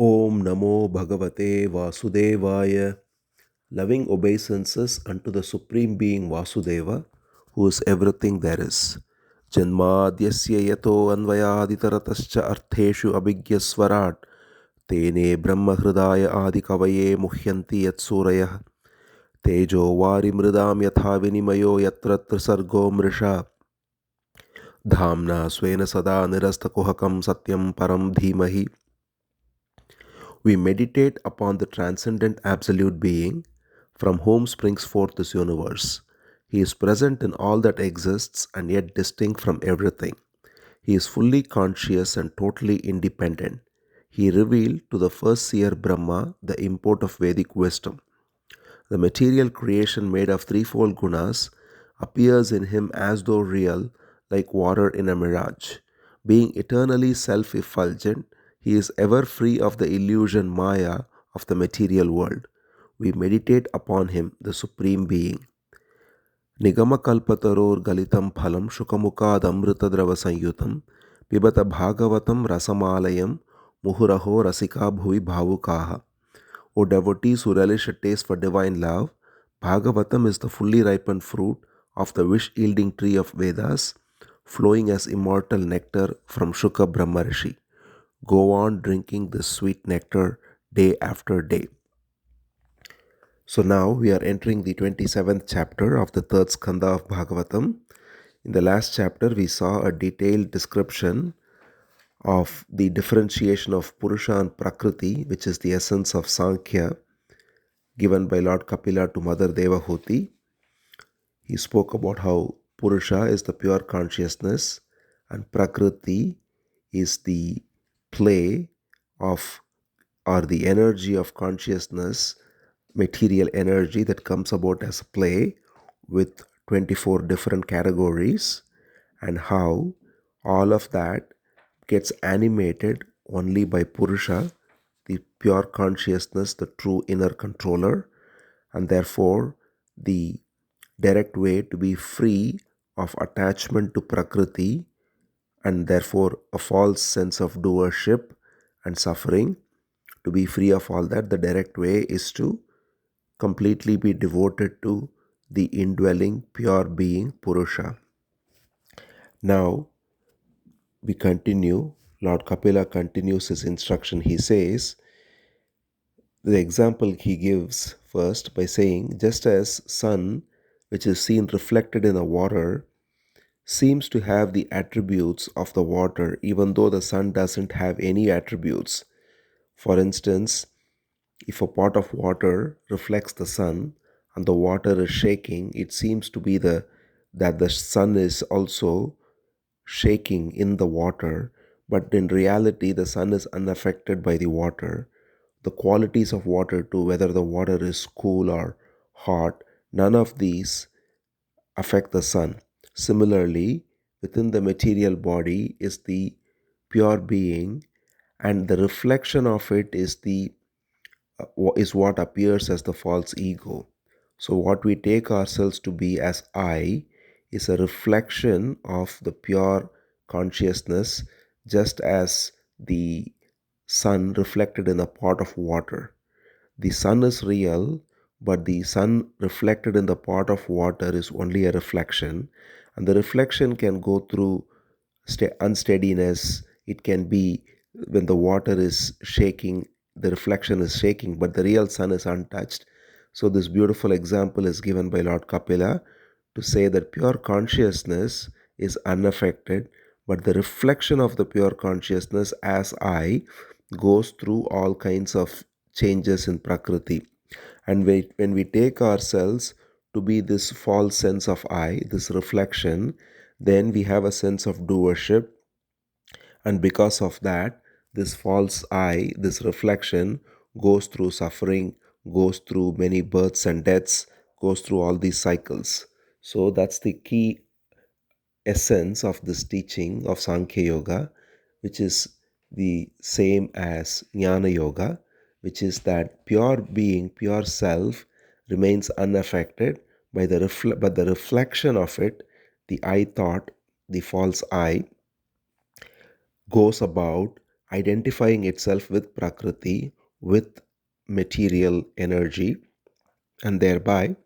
Om Namo Bhagavate Vasudevaya. Loving obeisances unto the Supreme Being Vasudeva, who is everything there is. Janmadyasya yato anvayaditaratascha artheshu abhigyasvarat tene brahmahridaya adikavaye muhyanti yatsurayah tejo vari mridam yatha vinimayo yatra trisargo mrisha dhamna svena sada nirastakuhakam satyam param dhimahi. We meditate upon the transcendent absolute being from whom springs forth this universe. He is present in all that exists and yet distinct from everything. He is fully conscious and totally independent. He revealed to the first seer Brahma the import of Vedic wisdom. The material creation made of threefold gunas appears in him as though real, like water in a mirage. Being eternally self effulgent, he is ever free of the illusion Maya of the material world. We meditate upon him, the Supreme Being. Nigamakalpataror galitam phalam shukamukadamritadrava sanyutam pibata bhagavatam rasamalayam muhuraho rasika bhuvi bhavukaha. O devotees who relish a taste for divine love, Bhagavatam is the fully ripened fruit of the wish-yielding tree of Vedas, flowing as immortal nectar from Shuka Brahma Rishi. Go on drinking this sweet nectar day after day. So now we are entering the 27th chapter of the third Skandha of Bhagavatam. In the last chapter, we saw a detailed description of the differentiation of Purusha and Prakriti, which is the essence of Sankhya, given by Lord Kapila to Mother Devahuti. He spoke about how Purusha is the pure consciousness and Prakriti is the play of or the energy of consciousness, material energy that comes about as play with 24 different categories, and how all of that gets animated only by Purusha, the pure consciousness, the true inner controller, and therefore the direct way to be free of attachment to Prakriti and therefore a false sense of doership and suffering. To be free of all that, the direct way is to completely be devoted to the indwelling pure being Purusha. Now we continue. Lord Kapila continues his instruction. He says, the example he gives first by saying, just as sun, which is seen reflected in the water, seems to have the attributes of the water, even though the sun doesn't have any attributes. For instance, if a pot of water reflects the sun and the water is shaking, it seems to be that the sun is also shaking in the water, but in reality, the sun is unaffected by the water. The qualities of water, too, whether the water is cool or hot, none of these affect the sun. Similarly, within the material body is the pure being, and the reflection of it is what appears as the false ego. So, what we take ourselves to be as I is a reflection of the pure consciousness, just as the sun reflected in a pot of water. The sun is real, but the sun reflected in the pot of water is only a reflection, and the reflection can go through unsteadiness. It can be when the water is shaking, the reflection is shaking, but the real sun is untouched. So, this beautiful example is given by Lord Kapila to say that pure consciousness is unaffected, but the reflection of the pure consciousness as I goes through all kinds of changes in Prakriti. And when we take ourselves to be this false sense of I, this reflection, then we have a sense of doership. And because of that, this false I, this reflection, goes through suffering, goes through many births and deaths, goes through all these cycles. So that's the key essence of this teaching of Sankhya Yoga, which is the same as Jnana Yoga, which is that pure being, pure self, remains unaffected by but the reflection of it, the I thought, the false I, goes about identifying itself with Prakriti, with material energy, and thereby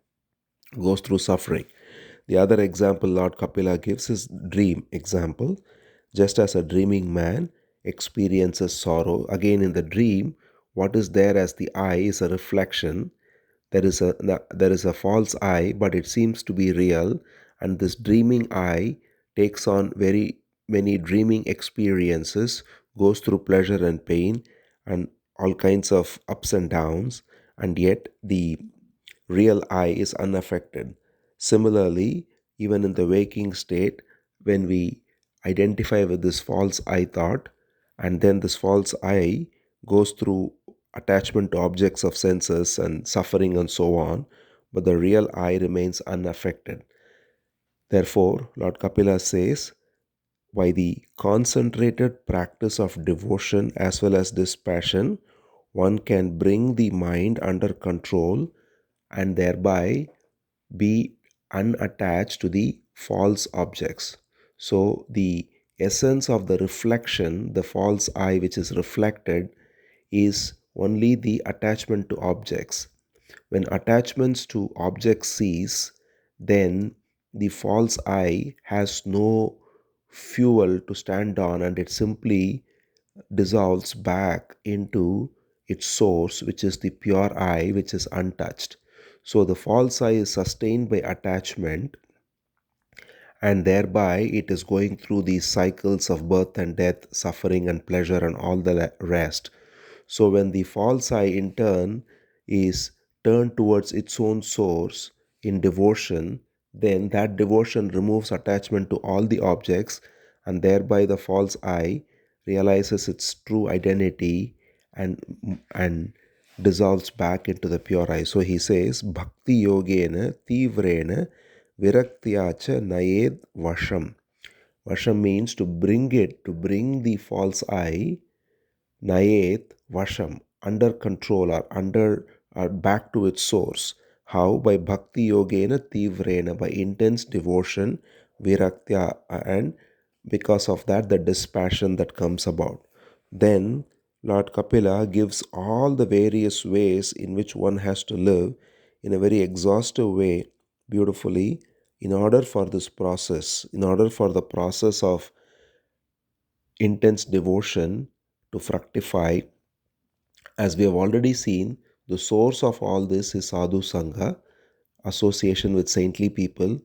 goes through suffering. The other example Lord Kapila gives is dream example. Just as a dreaming man experiences sorrow, again in the dream, what is there as the eye is a reflection. There is a false eye, but it seems to be real, and this dreaming eye takes on very many dreaming experiences, goes through pleasure and pain, and all kinds of ups and downs, and yet the real I is unaffected. Similarly, even in the waking state, when we identify with this false I thought, and then this false I goes through attachment to objects of senses and suffering and so on, but the real I remains unaffected. Therefore, Lord Kapila says, by the concentrated practice of devotion as well as dispassion, one can bring the mind under control and thereby be unattached to the false objects. So, the essence of the reflection, the false I which is reflected, is only the attachment to objects. When attachments to objects cease, then the false I has no fuel to stand on and it simply dissolves back into its source, which is the pure I, which is untouched. So the false I is sustained by attachment, and thereby it is going through these cycles of birth and death, suffering and pleasure, and all the rest. So when the false I in turn is turned towards its own source in devotion, then that devotion removes attachment to all the objects, and thereby the false I realizes its true identity and dissolves back into the pure I. So he says, Bhakti Yogena Tivrena Viraktiacha Nayed Vasham. Vasham means to bring it, to bring the false I, Nayet Vasham, under control or back to its source. How? By Bhakti Yogena Tivrena, by intense devotion, Viraktya, and because of that, the dispassion that comes about. Then Lord Kapila gives all the various ways in which one has to live in a very exhaustive way, beautifully, in order for this process, in order for the process of intense devotion to fructify. As we have already seen, the source of all this is Sadhu Sangha, association with saintly people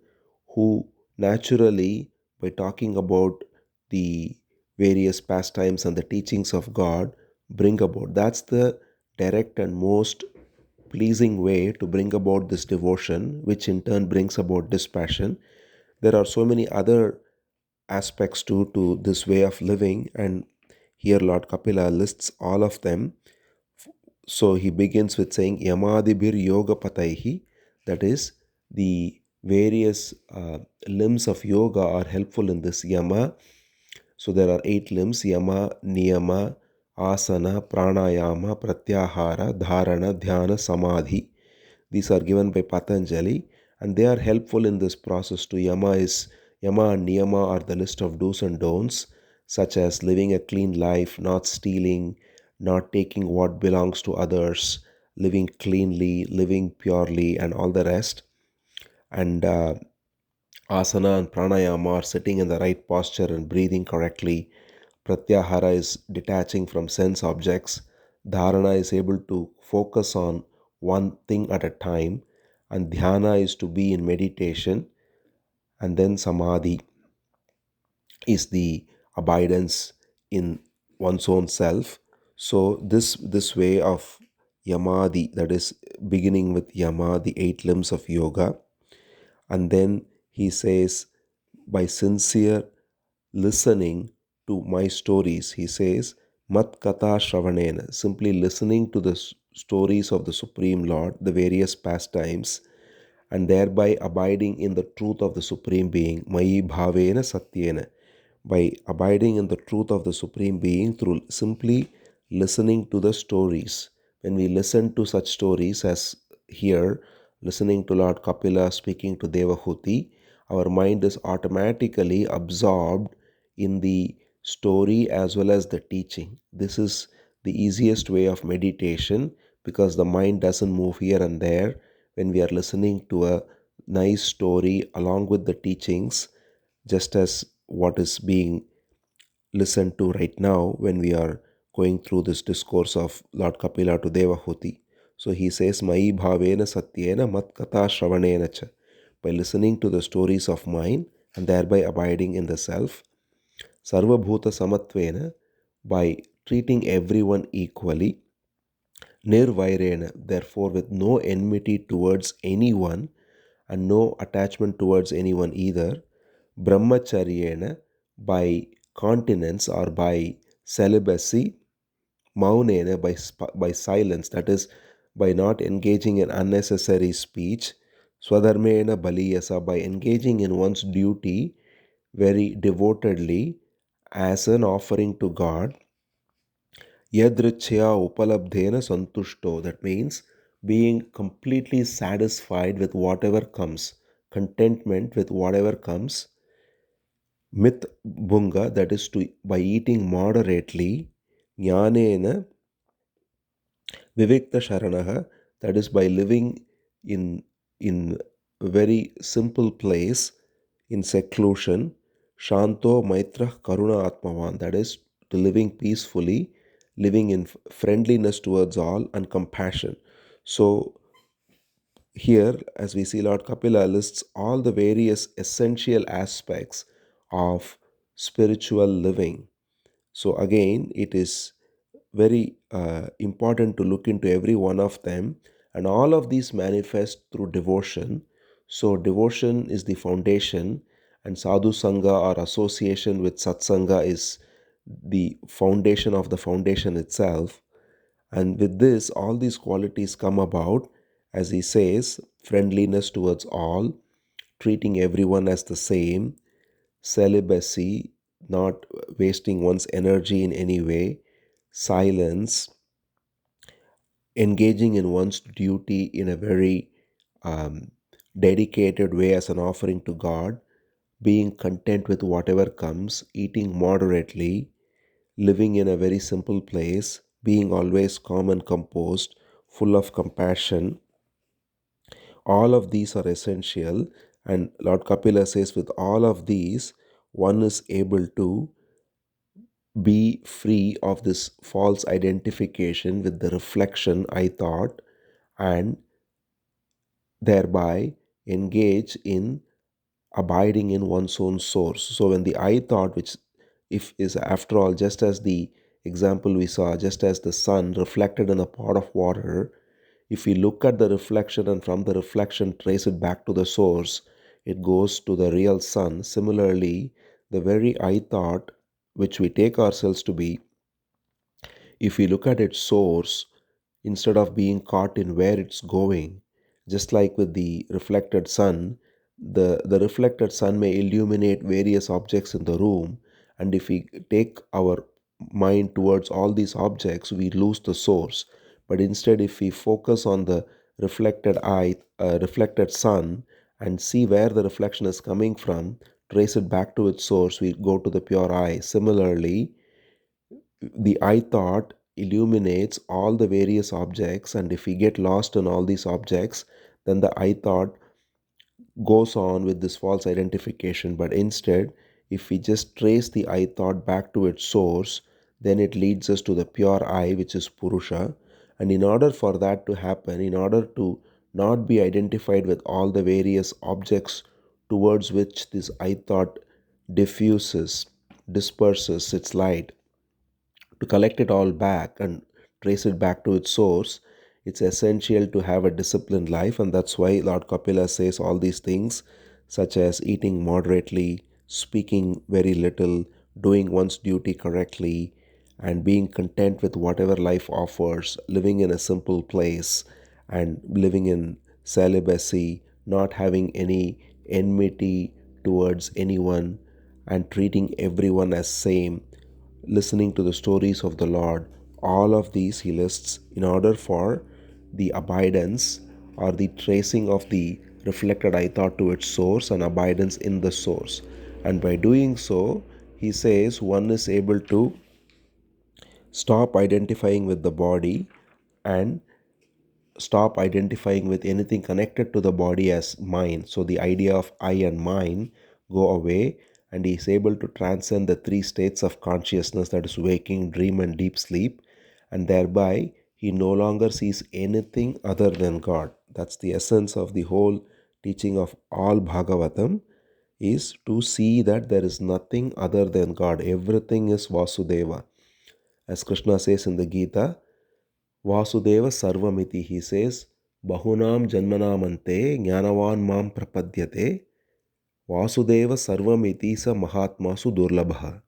who naturally, by talking about the various pastimes and the teachings of God, bring about. That's the direct and most pleasing way to bring about this devotion, which in turn brings about dispassion. There are so many other aspects to this way of living, and here Lord Kapila lists all of them. So he begins with saying Yamadibir Yoga Pataihi, that is, the various limbs of yoga are helpful in this Yama. So there are 8 limbs: Yama, Niyama, Asana, Pranayama, Pratyahara, Dharana, Dhyana, Samadhi. These are given by Patanjali and they are helpful in this process too. Yama and Niyama are the list of do's and don'ts, such as living a clean life, not stealing, not taking what belongs to others, living cleanly, living purely, and all the rest. And asana and pranayama are sitting in the right posture and breathing correctly. Pratyahara is detaching from sense objects. Dharana is able to focus on one thing at a time. And dhyana is to be in meditation. And then samadhi is the abidance in one's own self. So this way of Yamadi, that is beginning with Yama, the 8 limbs of yoga, and then he says, by sincere listening to my stories, he says, Mat Kata Shravanena, simply listening to the stories of the Supreme Lord, the various pastimes, and thereby abiding in the truth of the Supreme Being, Mayi Bhavena Satyena, by abiding in the truth of the Supreme Being through simply listening to the stories. When we listen to such stories as here, listening to Lord Kapila speaking to Devahuti, our mind is automatically absorbed in the story as well as the teaching. This is the easiest way of meditation because the mind doesn't move here and there. When we are listening to a nice story along with the teachings, just as what is being listened to right now when we are going through this discourse of Lord Kapila to Devahuti. So he says, Mai bhavena satyena mat katha shravanena cha. By listening to the stories of mine and thereby abiding in the self, Sarva Bhuta Samatvena, by treating everyone equally, Nirvairena, therefore with no enmity towards anyone and no attachment towards anyone either, Brahmacharyena, by continence or by celibacy, Maunena, by silence, that is, by not engaging in unnecessary speech, Swadharmena Baliyasa, by engaging in one's duty very devotedly as an offering to God, Yadrichya upalabdhena santushto, that means being completely satisfied with whatever comes, contentment with whatever comes, mit bunga, that is to by eating moderately, jnanena vivikta sharanaha, that is by living in a very simple place, in seclusion, shanto maitra karuna atmavan, that is to living peacefully, living in friendliness towards all and compassion. So here, as we see, Lord Kapila lists all the various essential aspects of spiritual living. So again, it is very important to look into every one of them, and all of these manifest through devotion. So devotion is the foundation, and sadhu sangha or association with satsanga is the foundation of the foundation itself. And with this, all these qualities come about, as he says, friendliness towards all, treating everyone as the same, celibacy, not wasting one's energy in any way, silence, engaging in one's duty in a very um, dedicated way as an offering to God, being content with whatever comes, eating moderately, living in a very simple place, being always calm and composed, full of compassion. All of these are essential, and Lord Kapila says, with all of these, one is able to be free of this false identification with the reflection I thought, and thereby engage in abiding in one's own source. So when the I thought, which if is after all just as the example we saw, just as the sun reflected in a pot of water, if we look at the reflection and from the reflection trace it back to the source, it goes to the real sun. Similarly, the very I thought which we take ourselves to be, if we look at its source, instead of being caught in where it's going, just like with the reflected sun, the reflected sun may illuminate various objects in the room, and if we take our mind towards all these objects, we lose the source. But instead, if we focus on the reflected sun, and see where the reflection is coming from, trace it back to its source, we go to the pure I. Similarly, the I thought illuminates all the various objects, and if we get lost in all these objects, then the I thought goes on with this false identification. But instead, if we just trace the I thought back to its source, then it leads us to the pure I, which is Purusha. And in order for that to happen, in order to not be identified with all the various objects towards which this I thought diffuses, disperses its light, to collect it all back and trace it back to its source, it's essential to have a disciplined life. And that's why Lord Kapila says all these things, such as eating moderately, speaking very little, doing one's duty correctly, and being content with whatever life offers, living in a simple place, and living in celibacy, not having any enmity towards anyone, and treating everyone as same, listening to the stories of the Lord. All of these he lists in order for the abidance or the tracing of the reflected I thought to its source and abidance in the source. And by doing so, he says one is able to stop identifying with the body and stop identifying with anything connected to the body as mine. So the idea of I and mine go away, and he is able to transcend the three states of consciousness, that is waking, dream, and deep sleep, and thereby he no longer sees anything other than God. That's the essence of the whole teaching of all Bhagavatam, is to see that there is nothing other than God. Everything is Vasudeva. As Krishna says in the Gita, Vasudeva Sarvamiti, he says, Bahunam Janmanamante Jnanavan Mam Prapadyate Vasudeva Sarvamiti Sa Mahatmasu Durlabha.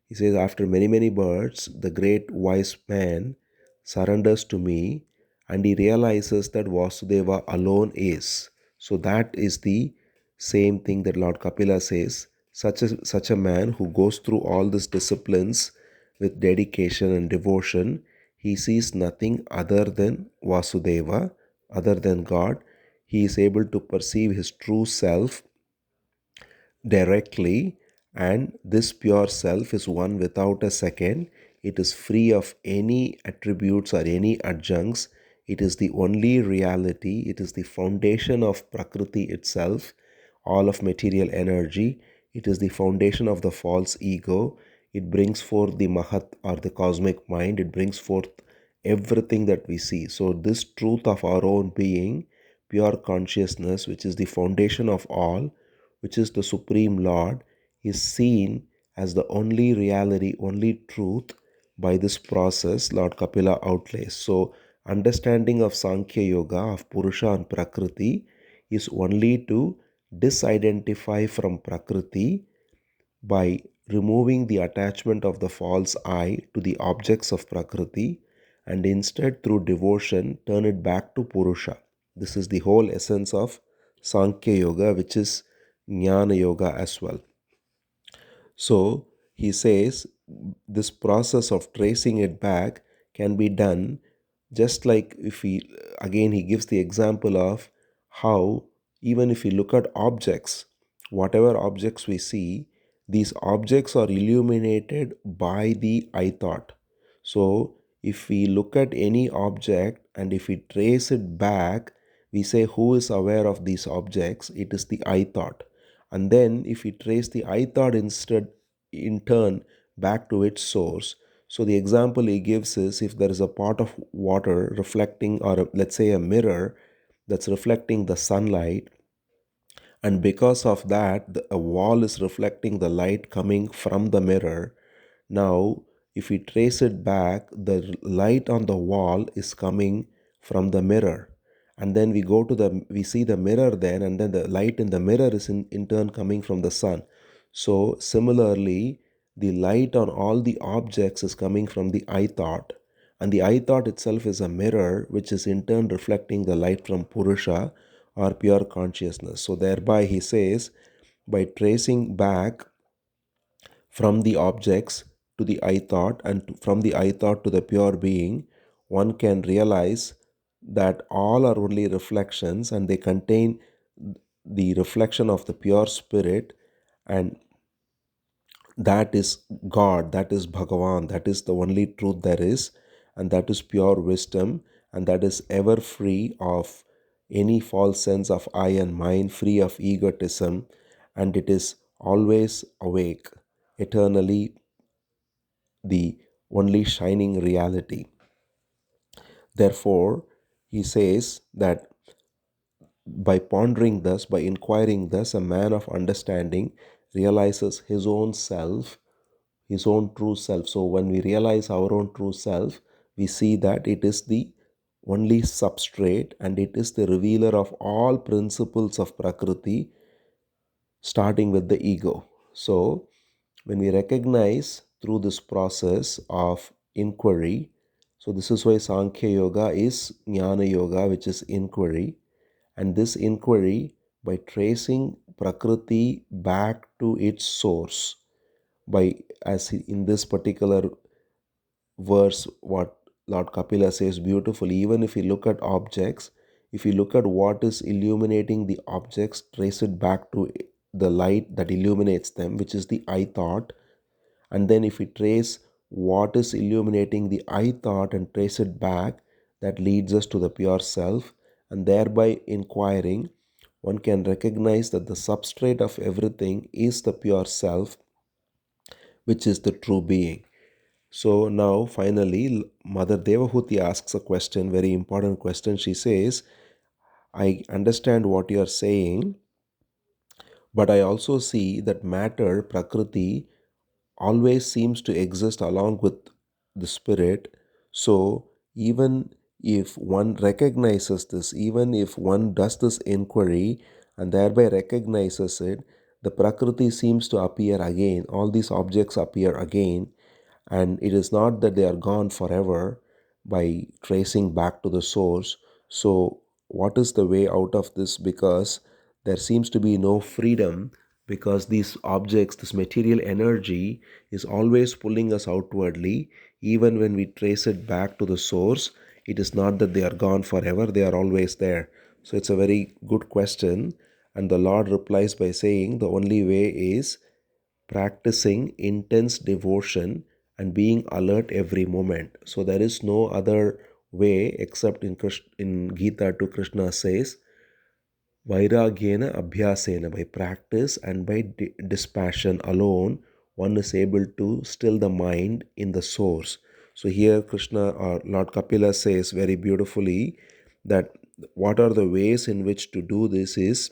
He says, after many, many births, the great wise man surrenders to me and he realizes that Vasudeva alone is. So that is the same thing that Lord Kapila says. Such a man who goes through all these disciplines with dedication and devotion, he sees nothing other than Vasudeva, other than God. He is able to perceive his true self directly, and this pure self is one without a second. It is free of any attributes or any adjuncts. It is the only reality. It is the foundation of Prakriti itself, all of material energy. It is the foundation of the false ego. It brings forth the Mahat or the cosmic mind. It brings forth everything that we see. So this truth of our own being, pure consciousness, which is the foundation of all, which is the Supreme Lord, is seen as the only reality, only truth by this process Lord Kapila outlays. So, understanding of Sankhya Yoga, of Purusha and Prakriti, is only to disidentify from Prakriti by removing the attachment of the false I to the objects of Prakriti, and instead through devotion turn it back to Purusha. This is the whole essence of Sankhya Yoga, which is Jnana Yoga as well. So he says this process of tracing it back can be done just like if he, again, he gives the example of how even if we look at objects, whatever objects we see, these objects are illuminated by the I thought. So if we look at any object and if we trace it back, we say who is aware of these objects? It is the I thought. And then if we trace the I thought instead in turn back to its source. So the example he gives is if there is a pot of water reflecting, or let's say a mirror that's reflecting the sunlight, and because of that a wall is reflecting the light coming from the mirror. Now if we trace it back, the light on the wall is coming from the mirror, and then we see the mirror then, and then the light in the mirror is in turn coming from the sun. So similarly, the light on all the objects is coming from the I thought, and the I thought itself is a mirror which is in turn reflecting the light from Purusha or pure consciousness. So thereby he says, by tracing back from the objects to the I thought, and from the I thought to the pure being, one can realize that all are only reflections and they contain the reflection of the pure spirit, and that is God, that is Bhagavan, that is the only truth there is, and that is pure wisdom, and that is ever free of any false sense of I and mine, free of egotism, and it is always awake, eternally the only shining reality. Therefore, he says that by pondering thus, by inquiring thus, a man of understanding realizes his own self, his own true self. So when we realize our own true self, we see that it is the only substrate and it is the revealer of all principles of Prakriti, starting with the ego. So when we recognize through this process of inquiry, so this is why Sankhya Yoga is Jnana Yoga, which is inquiry. And this inquiry, by tracing Prakriti back to its source, by, as in this particular verse, what Lord Kapila says beautifully, even if you look at objects, if you look at what is illuminating the objects, trace it back to the light that illuminates them, which is the I thought. And then if we trace what is illuminating the I thought and trace it back, that leads us to the pure self. And thereby inquiring, one can recognize that the substrate of everything is the pure self, which is the true being. So now finally Mother Devahuti asks a question, very important question. She says, I understand what you are saying, but I also see that matter, Prakriti, always seems to exist along with the spirit. So even if one recognizes this, even if one does this inquiry and thereby recognizes it, the Prakriti seems to appear again. All these objects appear again, and it is not that they are gone forever by tracing back to the source. So what is the way out of this? Because there seems to be no freedom, because these objects, this material energy is always pulling us outwardly. Even when we trace it back to the source, it is not that they are gone forever, they are always there. So it's a very good question, and the Lord replies by saying the only way is practicing intense devotion and being alert every moment. So there is no other way except in Gita to Krishna says, Vairagyena abhyasena, by practice and by dispassion alone, one is able to still the mind in the source. So here Krishna or Lord Kapila says very beautifully that what are the ways in which to do this is,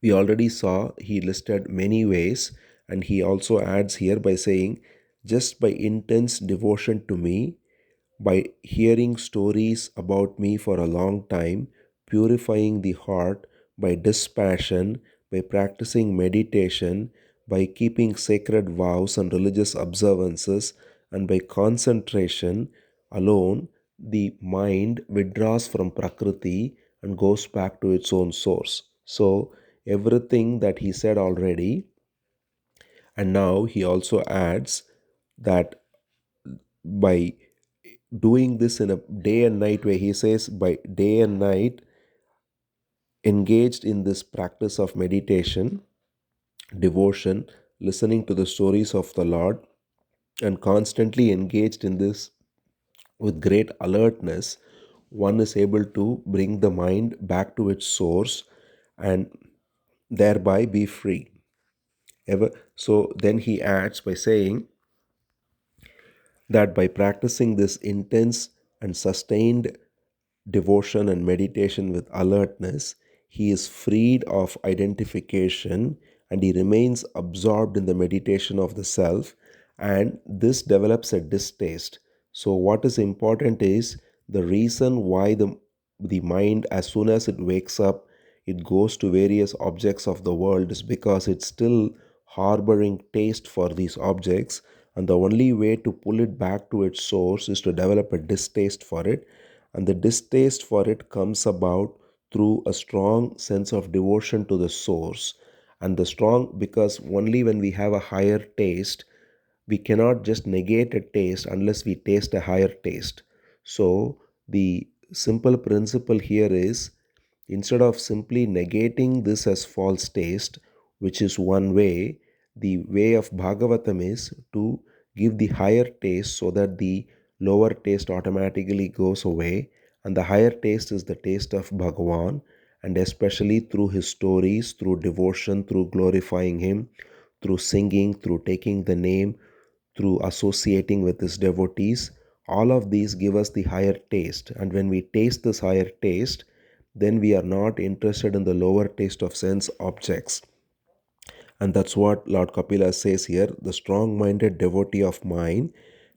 we already saw he listed many ways, and he also adds here by saying, just by intense devotion to me, by hearing stories about me for a long time, purifying the heart, by dispassion, by practicing meditation, by keeping sacred vows and religious observances, and by concentration alone, the mind withdraws from Prakriti and goes back to its own source. So, everything that he said already, and now he also adds that by doing this in a day and night way, he says, by day and night, engaged in this practice of meditation, devotion, listening to the stories of the Lord, and constantly engaged in this with great alertness, one is able to bring the mind back to its source and thereby be free. So then he adds by saying that by practicing this intense and sustained devotion and meditation with alertness, he is freed of identification and he remains absorbed in the meditation of the self, and this develops a distaste. So, what is important is the reason why the mind, as soon as it wakes up, it goes to various objects of the world is because it's still harboring taste for these objects, and the only way to pull it back to its source is to develop a distaste for it, and the distaste for it comes about through a strong sense of devotion to the source. And the strong, because only when we have a higher taste, we cannot just negate a taste unless we taste a higher taste. So the simple principle here is, instead of simply negating this as false taste, which is one way, the way of Bhagavatam is to give the higher taste so that the lower taste automatically goes away, and the higher taste is the taste of Bhagavan, and especially through his stories, through devotion, through glorifying him, through singing, through taking the name, through associating with his devotees. All of these give us the higher taste, and when we taste this higher taste, then we are not interested in the lower taste of sense objects. And that's what Lord Kapila says here. The strong minded devotee of mine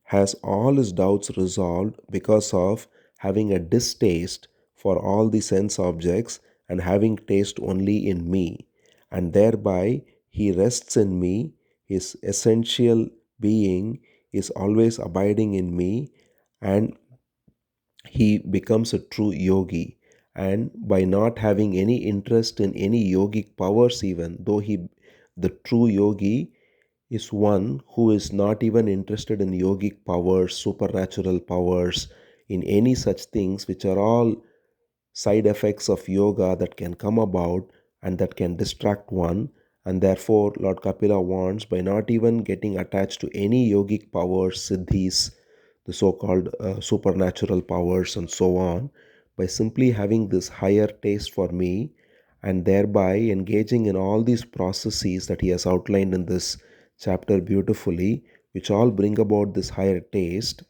has all his doubts resolved because of having a distaste for all the sense objects and having taste only in me. And thereby he rests in me. His essential being is always abiding in me, and he becomes a true yogi. And by not having any interest in any yogic powers, even though the true yogi is one who is not even interested in yogic powers, supernatural powers, in any such things, which are all side effects of yoga that can come about and that can distract one. And therefore, Lord Kapila wants, by not even getting attached to any yogic powers, siddhis, the so called supernatural powers, and so on, by simply having this higher taste for me and thereby engaging in all these processes that he has outlined in this chapter beautifully, which all bring about this higher taste,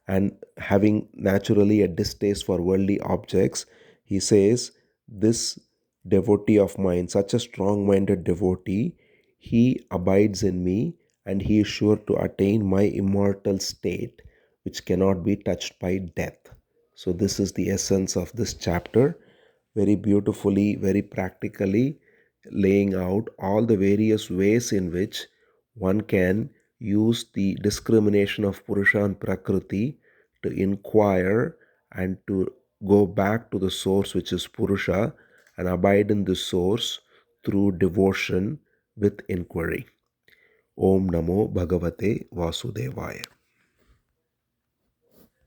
and having naturally a distaste for worldly objects, he says, this devotee of mine, such a strong minded devotee, he abides in me and he is sure to attain my immortal state, which cannot be touched by death. So, this is the essence of this chapter, very beautifully, very practically laying out all the various ways in which one can use the discrimination of Purusha and Prakriti to inquire and to go back to the source, which is Purusha, and abide in the source through devotion with inquiry. Om Namo Bhagavate Vasudevaya.